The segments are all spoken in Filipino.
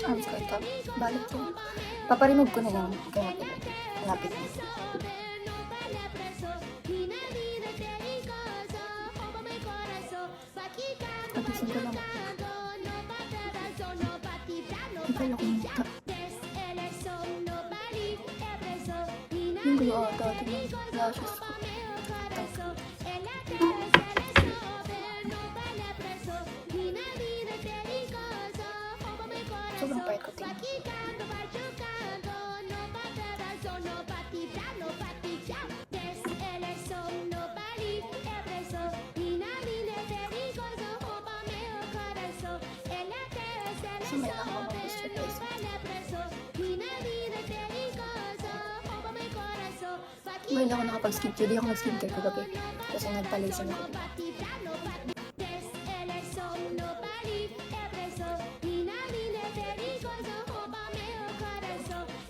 Ayos ko ito. Balik yun. Paparimove ko na lang. Kaya malapit na. Pagisin ko lang. Ikala ko muna. Yung gulo ata. Ito yung lashes ko. Sobrang pahit ko tingin. So, may nakakapag-gusto guys. Ngayon ako nakapag-skincare. Di ako nag-skincare kagabi. Kasi nagpa-laser ako.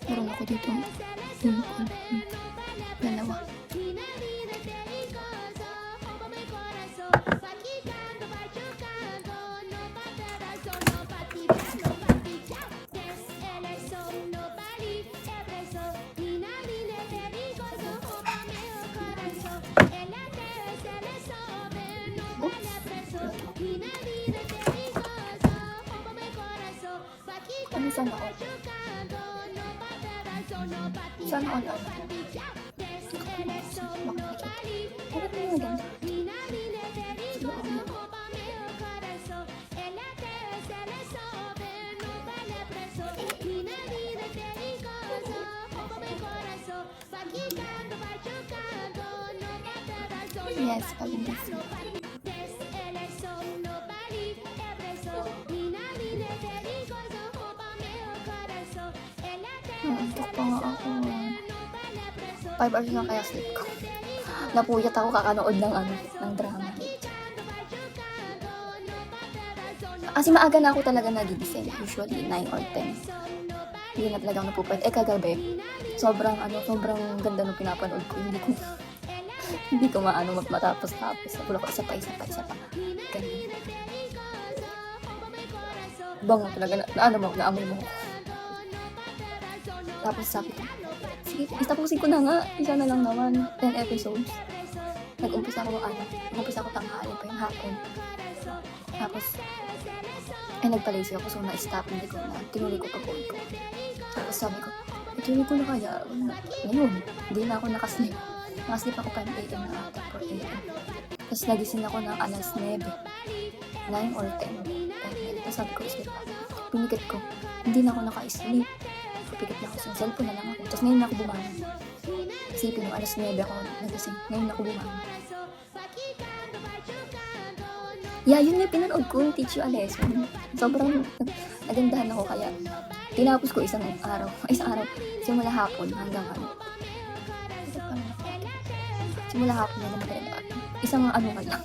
Meron ako dito. Dalawa. Ano sana all? Sana all ano? Bakit mo yung ganda? Yes, paganda siya. Antok pa nga ako. 5 hours na kaya sleep ko. Napuyat ako kakanood ng drama. Kasi maaga na ako talaga nagigising. Usually 9 or 10. Hindi na talaga ako napupad. Kagabi, sobrang ganda nung pinapanood ko. Hindi ko matapos-tapos. Wala ko isa pa. Ganun. Bango talaga, naamoy mo. Tapos sabi ko, sige, tapusin ko na nga. Isa na lang naman. 10 episodes. Nag-umpisa ako tanghali pa yung hapon. Tapos, nagpa-lazy ako. So, na-stop. Hindi ko na. Tinuloy ko pag-uwi ko. Tapos sabi ko, ituloy ko na kaya. Ngayon, hindi na ako nakasleep. Nakasleep ako 5 a.m. na ata. 4 a.m. Tapos nagising ako ng alas 9. 9 or 10. Tapos sabi ko, sleep. Pinikit ko. Hindi na ako naka-sleep. Pikit na ako sa cellphone na lang ako. Tapos ngayon na ako bumangon. Isipin mo, alas 9 ako nagising. Ngayon na ako bumangon. Yeah, yun yung pinanood ko, Teach You a Lesson. Sobrang nagandahan ako kaya tinapos ko isang araw. Simula hapon hanggang simula hapon hanggang maganda. Isang ka lang.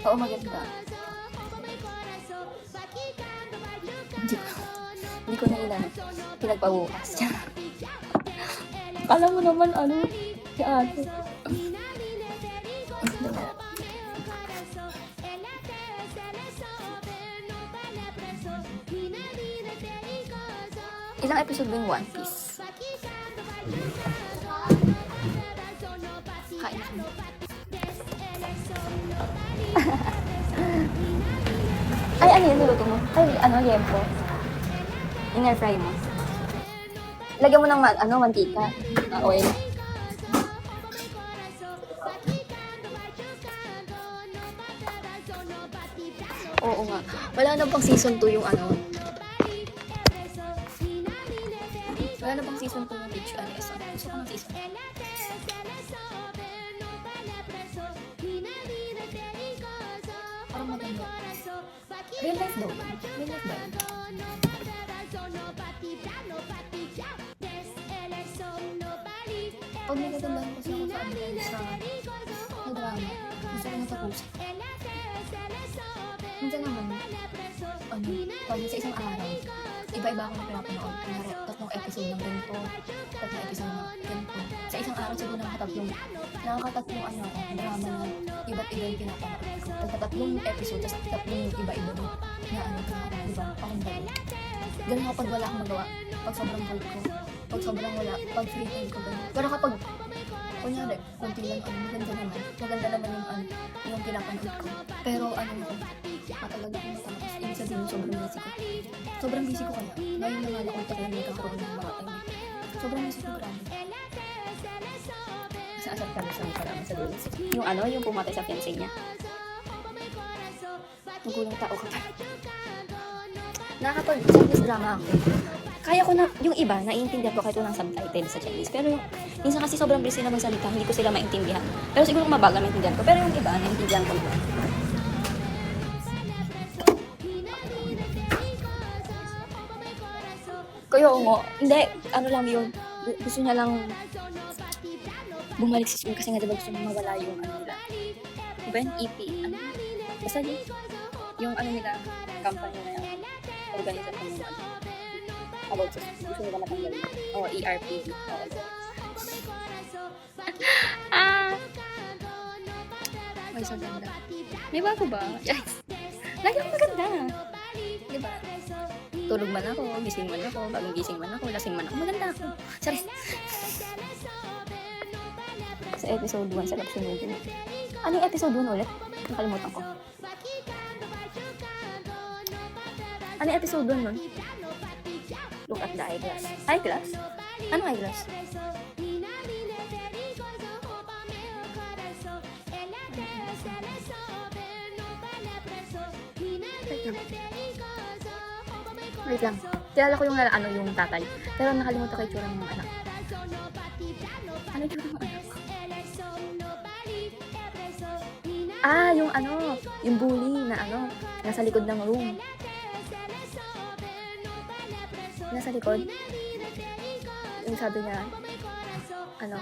Oo, maganda. Hindi ko na pinagpabukas. Alam mo naman, si ate. Ilang episode ba yung One Piece? Kain ako. Ay, ano yun? Niluto mo? Ay, yempo. In-air-fry mo. Lagyan mo ng mantika. Oil. Oo nga. Wala na pang season 2 yung Wala na pang season 2 yung Teach You a Lesson. Gusto ko ng season 2. Parang maganda. Real life daw yun. Real life ba yun? Pag nagagandahan kasi ako sa drama, gusto ko natapusin. Minsan naman, pag sa isang araw, iba-iba ako na pinapanood. Kunwari, 3 episode ng ganito, 3 episode ng ganito. Sa isang araw, siguro nakakatatlong drama na iba't iba yung pinapanood ko. Tatlong episode, tapos tatlong iba-iba na ano, di ba, akong balik. Ganun ako pag wala akong magawa. Pag sobrang bored ko. Pag sobrang wala, pag free time ko ganun. Pero kapag, kunyari, konti lang, maganda naman. Maganda naman yung ano, yung pinapanood ko. Pero ano ko, matagal akong matapos. Ibig sabihin, sobrang busy ko. Sobrang busy ko kaya. Ngayon na nga nakunta ko lang nagkakaroon ng mga time. Sobrang busy ko, grabe. Asar ka sa parang sa dulo. Yung ano, yung pumatay sa fiancé niya. Magulang tao ka pa. Nakakapag-Chinese drama ako. Kaya ko na, yung iba, naiintindihan ko kahit walang subtitle sa Chinese. Pero yung, minsan kasi sobrang bilis sila magsalita, hindi ko sila maintindihan. Pero siguro kung mabagal maintindihan ko. Pero yung iba, naiintindihan ko. Kaya mo, Hindi, ano lang yun. Gusto niya lang bumalik sa school kasi nga diba gusto niya mawala yung ano nila. Diba yung EP? Ano? Basta yun. Yung ano nila, company na yung organisasyon nila. About sa school. Gusto nila matanggal yun. O, ERPD. ay so ganda. May bago ba? Yes. Lagi ako maganda. Diba? Tulog man ako, gising man ako, bagong gising man ako, lasing man ako, maganda ako. Sorry. Sa episode 1, sarap sunugin. Ano yung episode 1 ulit? Nakalimutan ko. Ano yung episode 1 nun? Look at the eyeglass. Eyeglass? Ano eyeglass? Wait lang. Kilala ko yung ano yung tatay. Pero nakalimutan ko yung tsura ng anak. Ano yung tsura ng anak? Ah, yung ano, yung bully na ano, nasa likod ng room. Nasa likod. Yung sabi niya, ano,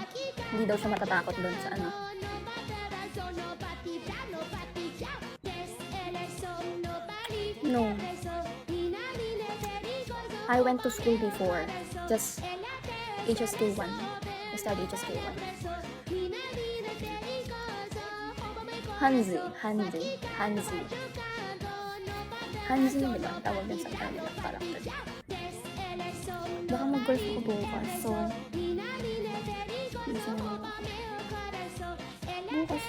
hindi daw siya matatakot doon sa ano. No. I went to school before. Just HSK 1. I studied HSK 1. Hanzi, di ba? Tawag din sa kanilang character. Baka mag-golf ako bukas. So, isa na lang ako. Bukas,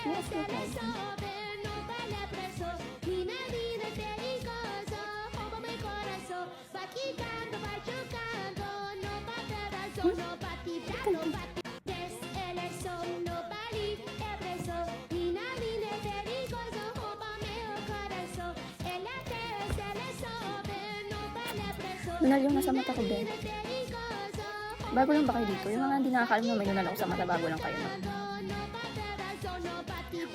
Lunal yung nasa mata ko, Ben. Bago lang ba kayo dito? Yung mga hindi nakakaalam na may lunal ako sa mata, bago lang kayo.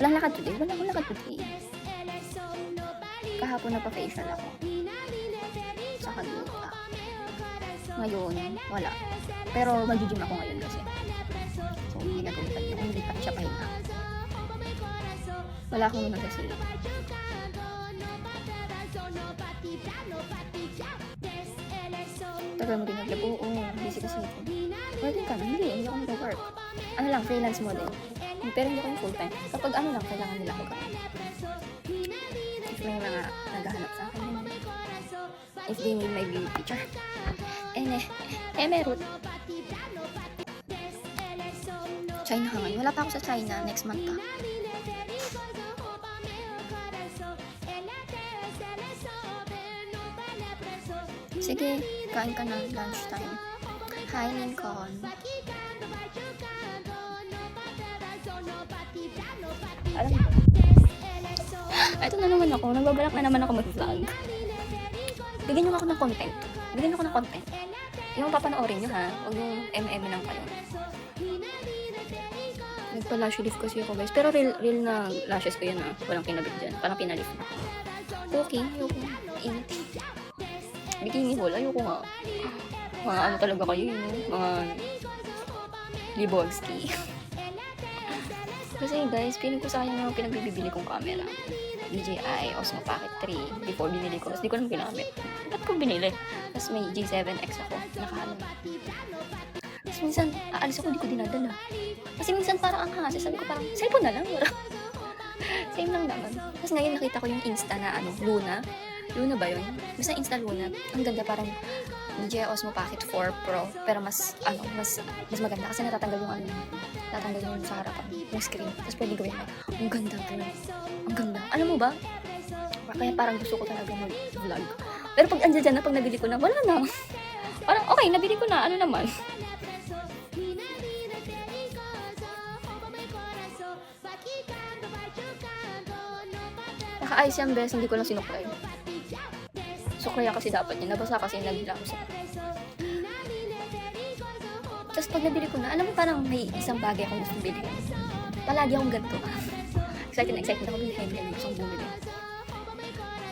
Walang lakad today. Wala akong lakad today. Kahapon na pa-facial ako. Saka dito. Ngayon, wala. Pero mag-gym ako ngayon kasi. So, hindi gagawin pa yun. Hindi pa siya pahinga. Wala akong lunal kasi. Tagal mo din naglabo. Oo, busy kasi ito. Pwede ka na. Hindi ako mag-work. Ano lang, freelance model. Pero hindi ako yung full time. Kapag ano lang, kailangan nila ako gawin. If may mga naghahanap sa akin. If they need my beauty teacher. Meron. China ka ngayon. Wala pa ako sa China. Next month pa. Sige, kain ka na. Lunchtime. Hi, Lincoln. Alam mo. Ito na naman ako. Nagbabalak na naman ako mag-vlog. Bigyan nyo ako ng content. Yung papanoorin nyo ha. Huwag yung MM lang kayo. Nagpa-lash lift kasi ako guys. Pero real na lashes ko yan ha. Walang kinabit dyan. Parang pinalift na. Okay. Ayoko. Init. Bikini hole. Ayoko nga. Mga ano talaga kayo yun. Mga Libowski. Kasi guys, feeling ko sayang na pinagbibili kong camera. DJI Osmo Pocket 3 before binili ko. Tapos di ko lang ginamit. Ba't ko binili? Tapos may G7X ako. Nakahalong. Tapos minsan, aalis ako, di ko dinadala. Kasi minsan parang ang hasa. Sabi ko parang, cellphone na lang. Same lang naman. Tapos ngayon nakita ko yung Insta na ano, Luna. Luna ba yun? Basta Insta Luna. Ang ganda, parang DJI Osmo Pocket 4 Pro. Pero mas maganda kasi natatanggal yung natatanggal yung sa harapan, yung screen. Tapos pwede gawin mo. Ang ganda, ganun. Ang ganda. Alam mo ba? Kaya parang gusto ko talaga mag-vlog. Pero pag andyan dyan na, pag nabili ko na, wala na. Parang, okay, nabili ko na. Ano naman? Naka-ice yan, bes. Hindi ko lang sinuklay. Suklaya kasi dapat yun. Nabasa kasi nagla ko sa... Tapos pag nabili ko na, alam mo parang may isang bagay akong gusto bilhin. Palagi akong ganito. Excited ako bilhin. Hindi gustong bumili.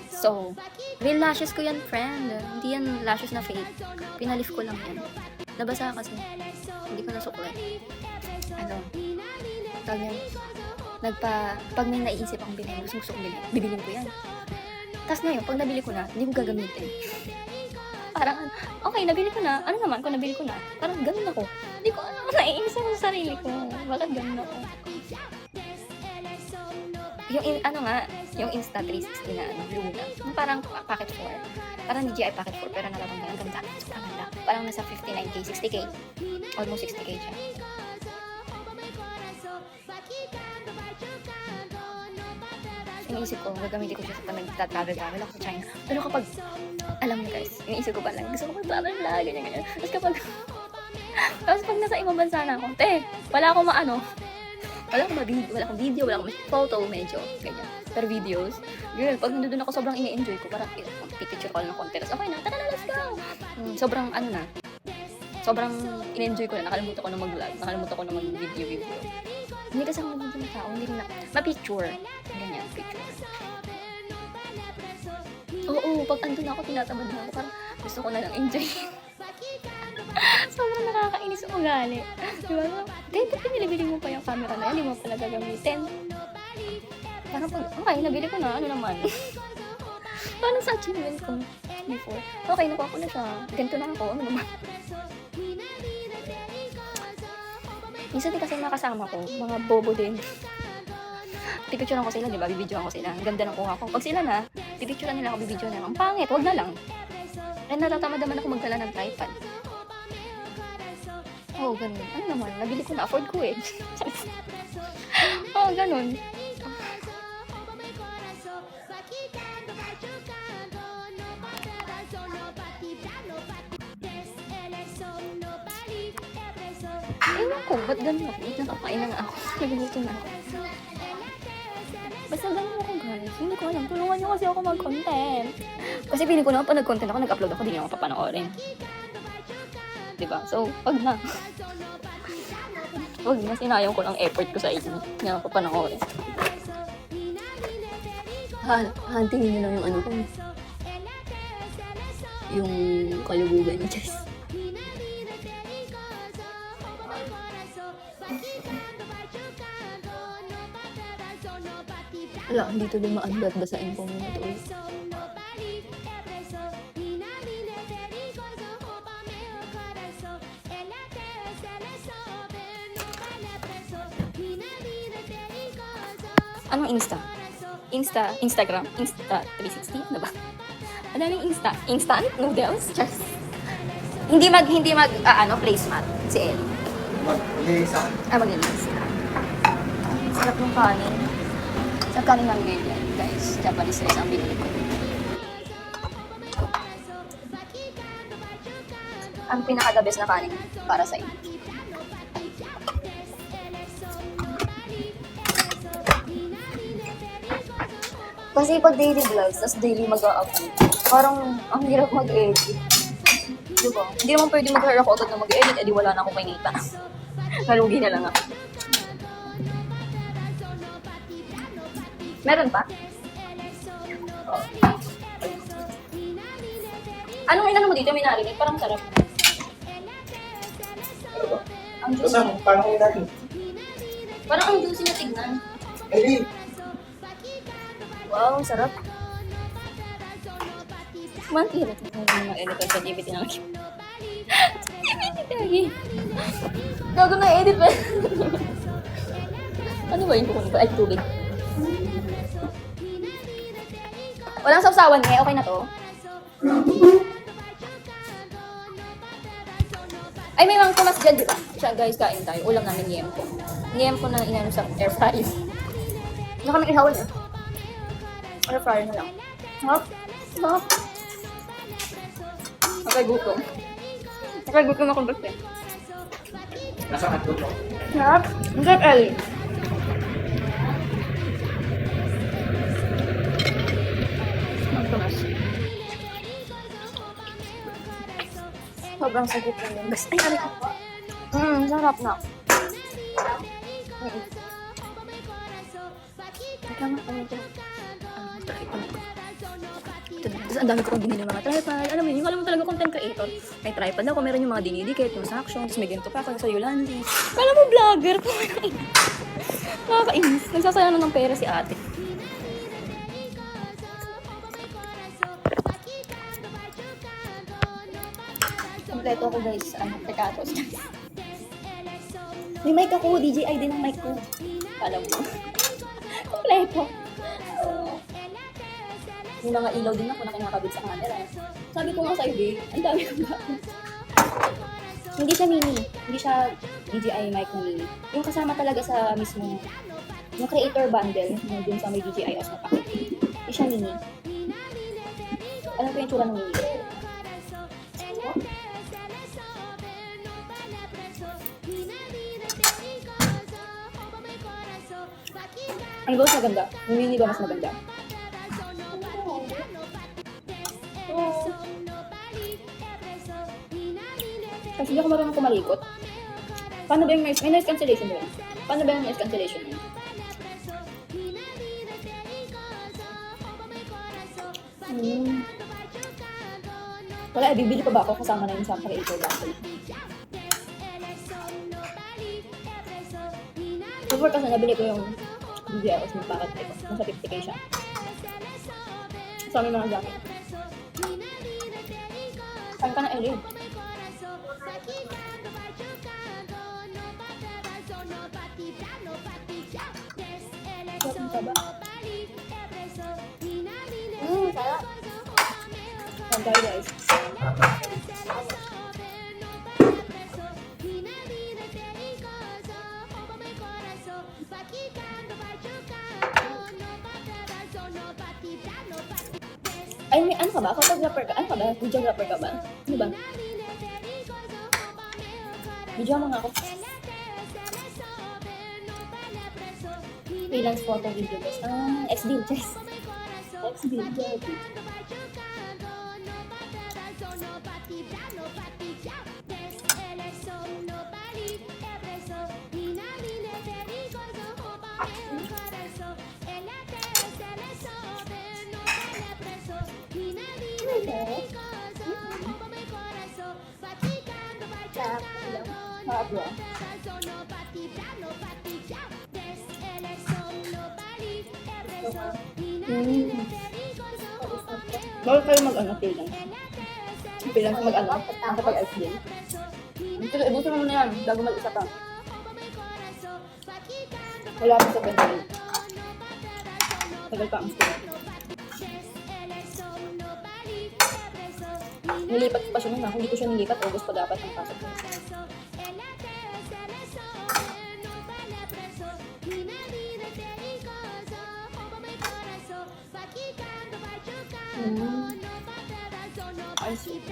So, real lashes ko yan, friend. Hindi yan lashes na fake. Pinalift ko lang yan. Nabasa kasi. Hindi ko nasuklay. Tawag yan. Pag may naisip akong bilhin, gusto kong bilhin, bibilin ko yan. Tapos ngayon, pag nabili ko na, hindi ko gagamitin. Parang, okay, nabili ko na. Ano naman kung nabili ko na? Parang ganun ako. Hindi ko naiinis ako sa sarili ko. Bakit ganun ako? Yung Insta360 na Luna. Yung parang Pocket 4. Parang DJI Pocket 4, pero natatanggal. Ang ganda. Sobrang ganda. Parang nasa 59k, 60k. Almost 60k siya. Iniisip ko, gagamitin ko siya sa pag nag-travel ako sa China. Pero kapag, alam mo guys, iniisip ko pa lang, gusto ko mag-travel vlog, ganyan. Tapos pag nasa ibang bansa na ako, wala akong wala akong video, wala akong photo, medyo, ganyan. Pero videos, girl, pag nandun ako, sobrang ini-enjoy ko, parang pipicture ko lang ng konti. Tapos okay na, tara na, let's go! Sobrang in-enjoy ko na, nakalimutan ko na mag-vlog, nakalimutan ko na mag-video. Hindi kasi ako mag-video na tao, hindi rin na, ma-picture. Ganyan, picture. Oo, pag andun ako, tinatamad na ako, parang gusto ko na lang enjoy. Sobrang nakakainis ang ugali. Diba? Ba't pinilibili mo pa yung camera na yan, hindi mo pala gagamitin. Parang pag, okay, nabili ko na, ano naman. Parang sa achievement ko before. Okay, nakuha ko na siya. Ganito na ako, ano naman. Minsan din kasi makasama ko, mga bobo din. Pipicturean ko sila, di ba? Bibidyoan ko sila. Ang ganda ng kuha ko. Pag sila na, pipicturean nila ako, bibidyoan nila. Ang pangit, wag na lang. Eh, natatamad naman ako magdala ng tripod. Oh, ganun. Ano naman? Nabili ko na, afford ko eh. Oh, ganun. Ewan ko, ba't ganun ako? Nakakain na nga ako. Nagugusto na ako. Basta ganun ako guys. Hindi ko alam. Tulungan niyo kasi ako mag-content. Kasi piling ko naman pag nag-content ako, nag-upload ako, di niyo ako papanoorin. Diba? So, wag na. Wag na. Sinayang ko lang effort ko sa inyo. Hindi ako papanoorin. Hantingin niyo lang yung ano ko. Yung kalugugan niya, Jess. Wala, hindi to din ma-unbat. Basain ko muna ito ulit. Anong Insta? Instagram? Insta360? Ano ba? Ang daming Insta. Instant noodles? Just. Hindi mag, placemat. Si Ellie. Mag-iisa. Mag-iisa. Sarap ng kanin. Sarap kanin ng ganyan, guys. Japanese rice ang binili ko. Ang pinaka-the best na kanin para sa inyo. Kasi pag daily vlogs, tas daily mag-a-upload, parang ang hirap mag-edit. Diba? Hindi naman pwede mag-hire ako agad na mag-edit, edi wala na akong kinita. Nalugi na lang ako. Meron pa? Anong inano mo dito? May narinig? Parang sarap. Ang juicy. Basta, paano ko natin? Parang ang juicy na tignan. Hindi. Wow, ang sarap. Mantirat. Ang editor sa GPT na lagi. GPT lagi. Gago na edit ba? Ano ba yun? Kukunin ko? Ay, tubig. Walang sausawan niya, okay na to? Ay, may mga tumas dyan, di ba? Siya, guys, kain tayo. Ulam namin yempo. Yempo na inano sa air fryer. Hindi kami ihawan eh. Air fryer na lang. Hop. Hop. Okay, gutom. Okay, gutom ako basta eh. Nasa hotdog mo. Sarap. Ang sarap, Ellie. Ang tumas. Sobrang sagot lang yun. Basta, ay, ari ko. Sarap na. Tama, ano ito? Tripod. Tapos ang dami ko pang binili ng mga tripod. Alam mo yun, yung alam mo talaga content creator. May tripod ako, meron yung mga dinidikit, yung suction, tapos may ganito pa ako sa Yolandi. Kala mo vlogger ko. Nakakainis. Nagsasayang na ng pera si ate. Kompleto ako guys. Tekatos. May mic ako, DJI din ang mic ko. Alam mo. Kompleto. May mga ilaw din ako na kinakabit sa camera. Sabi ko nga sa'yo, babe, ang dami kong gamit. Hindi siya mini. Hindi siya DJI mic na mini. Yung kasama talaga sa mismo yung creator bundle na dun sa may DJI as na packet. Hindi siya mini. Alam ko yung tsura ng mini. Ang ghost maganda. Yung mini ba mas maganda? Kasi hindi ako marunong kumalikot. Paano ba yung may noise cancellation ba? Paano ba yung noise cancellation yun? Wala, bibili pa ba ako kasama na yun sa creator bundle? Before kasi nabili ko yung DJI Osmo packet ito. Nasa 50k siya. Sa amin mga jacket. Saan ka na, Ellie? Sarap ka ba? Sarap. Saan tayo guys? Ay, may ano ka ba? Photographer ka? Ano ka ba? Videographer ka ba? Ano ba? Video mo nga ako. Freelance photo video guys. XD, guys. XD, guys. Sarap ba? Bawal kayo mag-ano, freelance. Freelance mag-ano, nakapag-FD. Sige, ibusin mo na yan, bago mag-isa pa. Wala pa sa bentay. Tagal pa ang school. Nilipat ko pa siya nun Hindi ko siya nilipat. August pa dapat ang pasok ko. I see.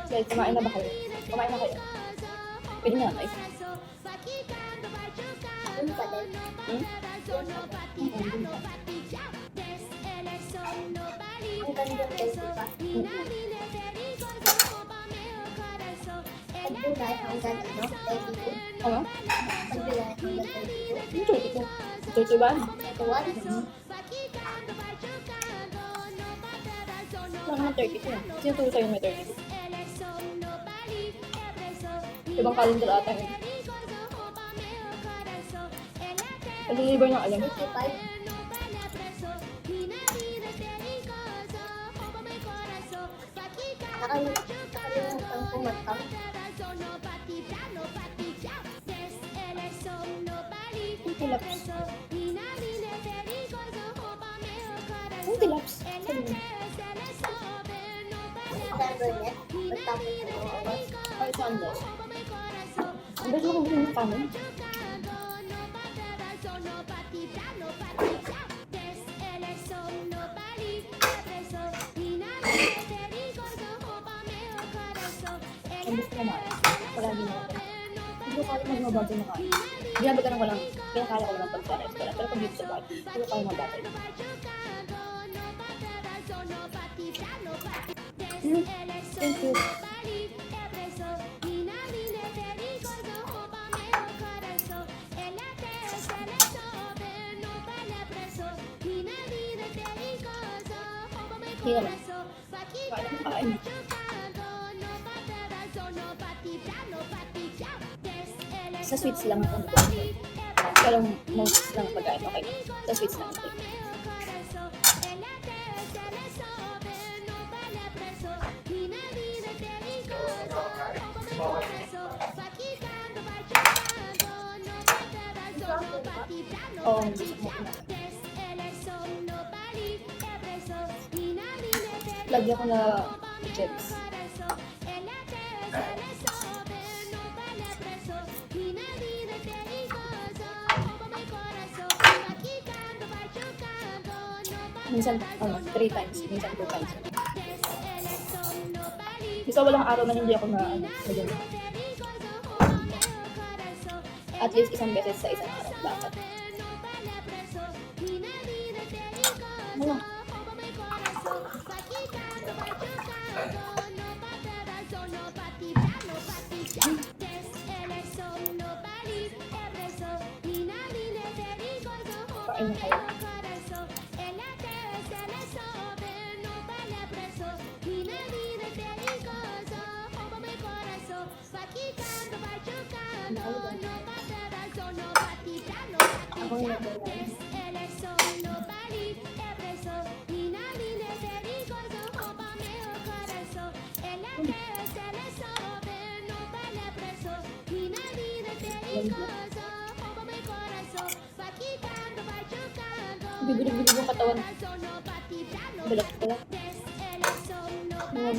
Guys, kumain na ba kayo? Kumain na kayo? Pwede na, guys. Ano pa din? Ang ganda guys, diba? Pagbilay, ang ganda, no? 32. Ano? Pagbilay, ang ganda, 32. Yung 32. 31? 31. Wala naman 32. Sino tuloy sa'yo may 32? Ibang calendar ata yun. Pag-deliver ng alam. 55. Nakalimutan kumanta. Antilaps. Antilaps. September net. Pagtapos ng mga oras. Ay, Sundays. Ang beses ko gusto ng kanin. Ang gusto ko naman. Palagi na ako. Hindi ko kaya magmabagay na kain. Grabe ka nang walang, kinakaya ko naman pagka restaurant. Pero pag dito sa bahay, hindi ko kaya mabagay. Thank you. Hindi naman. Kaya naman kain. Sa sweets lang ako nito. Pero most lang pagkain, okay. Sa sweets lang ako. Oo, gusto mo kumain. Lagyan ko na chips. Minsan, 3 times. Minsan 2 times. Gusto walang araw na hindi ako na ganun. At least isang beses sa isang araw. Dapat. Ano? Kain na kayo. Ako yung nagawin. Bibilig-bilig yung katawan. Balak ko lang. Mga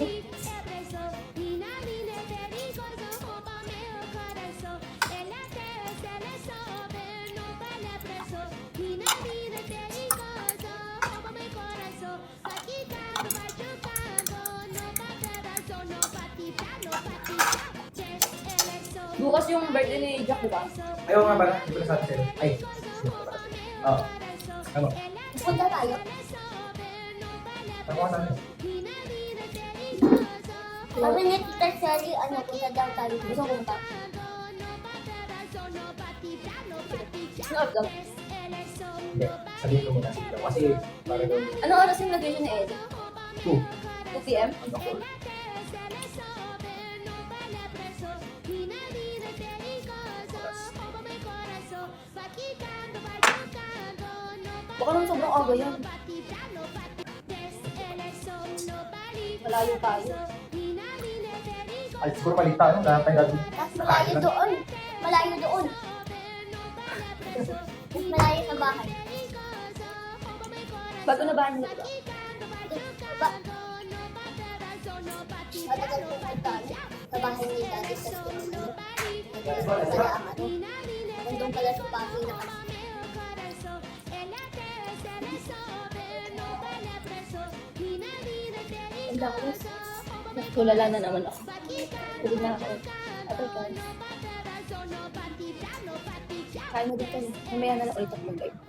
bukas yung birthday ni Jack, diba? Ayaw nga pala, hindi ko nasabi sa'yo. Ay, oo. Ano? Punta tayo. Ako ka sa'yo. Sabi ni Tita Sally, punta daw tayo. Gusto ko punta. Snood lang. Hindi, sabihin ko muna sila. Kasi, para doon. Anong oras yung graduation ni Eddie? 2. 2 p.m.? Ang ako. Baka naman sobrang aga yan. Malayo tayo. Ay, siguro malita, ano? Lahat tayo gagawin. Tapos malayo doon. Malayo doon. Mas malayo sa bahay. Bago na bahay nila, diba? Matagal po punta sa bahay ni Daddy sa Salamat. Nandun pala sa Pasig na kami. Ang lakas. Natulala na naman ako. Pagod na ako. Apay ka. Kain mo din kami. Mamaya na lang ulit ako mag-live.